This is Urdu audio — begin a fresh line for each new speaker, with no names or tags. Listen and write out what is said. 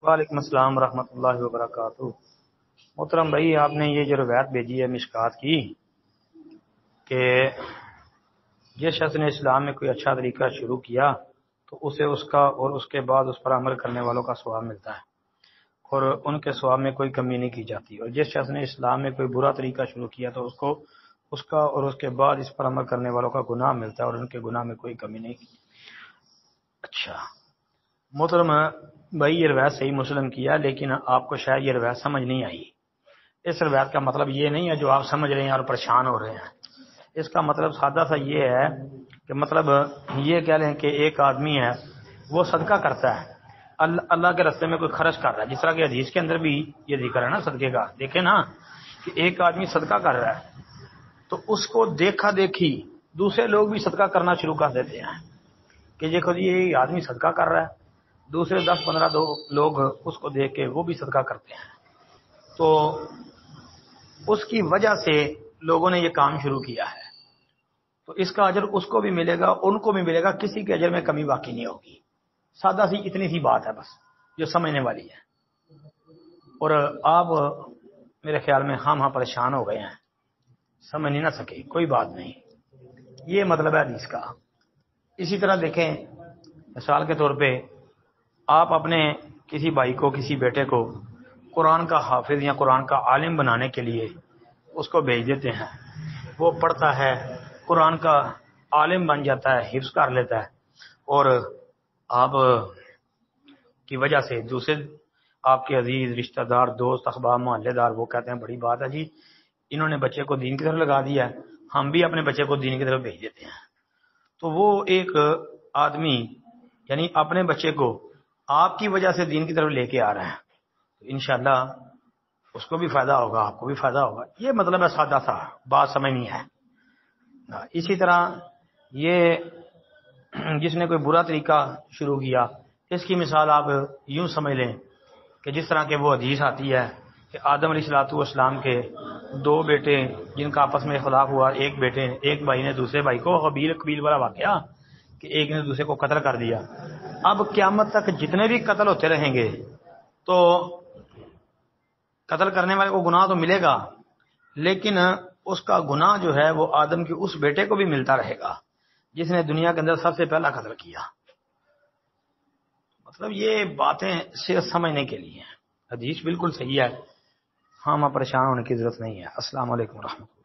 وعلیکم السلام ورحمۃ اللہ وبرکاتہ۔ محترم بھائی، آپ نے یہ جو روایت بھیجی ہے مشکات کی کہ جس شخص نے اسلام میں کوئی اچھا طریقہ شروع کیا تو اسے اس کا اور اس کے بعد اس پر عمل کرنے والوں کا ثواب ملتا ہے اور ان کے ثواب میں کوئی کمی نہیں کی جاتی، اور جس شخص نے اسلام میں کوئی برا طریقہ شروع کیا تو اس کا اور اس کے بعد اس پر عمل کرنے والوں کا گناہ ملتا ہے اور ان کے گناہ میں کوئی کمی نہیں کی۔ اچھا محترم بھائی، یہ روایت صحیح مسلم کیا، لیکن آپ کو شاید یہ روایت سمجھ نہیں آئی۔ اس روایت کا مطلب یہ نہیں ہے جو آپ سمجھ رہے ہیں اور پریشان ہو رہے ہیں۔ اس کا مطلب سادہ سا یہ ہے کہ مطلب یہ کہہ لیں کہ ایک آدمی ہے، وہ صدقہ کرتا ہے، اللہ کے راستے میں کوئی خرچ کر رہا ہے، جس طرح کہ حدیث کے اندر بھی یہ ذکر ہے نا صدقے کا۔ دیکھیں نا کہ ایک آدمی صدقہ کر رہا ہے تو اس کو دیکھا دیکھی دوسرے لوگ بھی صدقہ کرنا شروع کر دیتے ہیں کہ دیکھو جی یہ آدمی صدقہ کر رہا ہے، دوسرے 10-15 لوگ اس کو دیکھ کے وہ بھی صدقہ کرتے ہیں، تو اس کی وجہ سے لوگوں نے یہ کام شروع کیا ہے، تو اس کا اجر اس کو بھی ملے گا، ان کو بھی ملے گا، کسی کے اجر میں کمی باقی نہیں ہوگی۔ سادہ سی اتنی سی بات ہے بس جو سمجھنے والی ہے، اور آپ میرے خیال میں ہاں پریشان ہو گئے ہیں، سمجھ نہیں نہ سکے، کوئی بات نہیں، یہ مطلب ہے حدیث کا۔ اسی طرح دیکھیں، مثال کے طور پہ آپ اپنے کسی بھائی کو، کسی بیٹے کو قرآن کا حافظ یا قرآن کا عالم بنانے کے لیے اس کو بھیج دیتے ہیں، وہ پڑھتا ہے، قرآن کا عالم بن جاتا ہے، حفظ کر لیتا ہے، اور آپ کی وجہ سے دوسرے آپ کے عزیز رشتہ دار، دوست، احباب، محلے دار وہ کہتے ہیں بڑی بات ہے جی، انہوں نے بچے کو دین کی طرف لگا دیا ہے، ہم بھی اپنے بچے کو دین کی طرف بھیج دیتے ہیں۔ تو وہ ایک آدمی یعنی اپنے بچے کو آپ کی وجہ سے دین کی طرف لے کے آ رہا ہے، تو انشاءاللہ اس کو بھی فائدہ ہوگا، آپ کو بھی فائدہ ہوگا۔ یہ مطلب ہے، سادہ سا بات سمجھنی ہے۔ اسی طرح یہ جس نے کوئی برا طریقہ شروع کیا، اس کی مثال آپ یوں سمجھ لیں کہ جس طرح کہ وہ حدیث آتی ہے کہ آدم علیہ الصلوۃ والسلام کے 2 بیٹے جن کا آپس میں اختلاف ہوا، ایک بھائی نے دوسرے بھائی کو، قبیل والا واقعہ کہ ایک نے دوسرے کو قتل کر دیا۔ اب قیامت تک جتنے بھی قتل ہوتے رہیں گے تو قتل کرنے والے کو گناہ تو ملے گا، لیکن اس کا گناہ جو ہے وہ آدم کے اس بیٹے کو بھی ملتا رہے گا جس نے دنیا کے اندر سب سے پہلا قتل کیا۔ مطلب یہ باتیں صرف سمجھنے کے لیے ہیں، حدیث بالکل صحیح ہے، ہاں پریشان ہونے کی ضرورت نہیں ہے۔ السلام علیکم ورحمۃ اللہ۔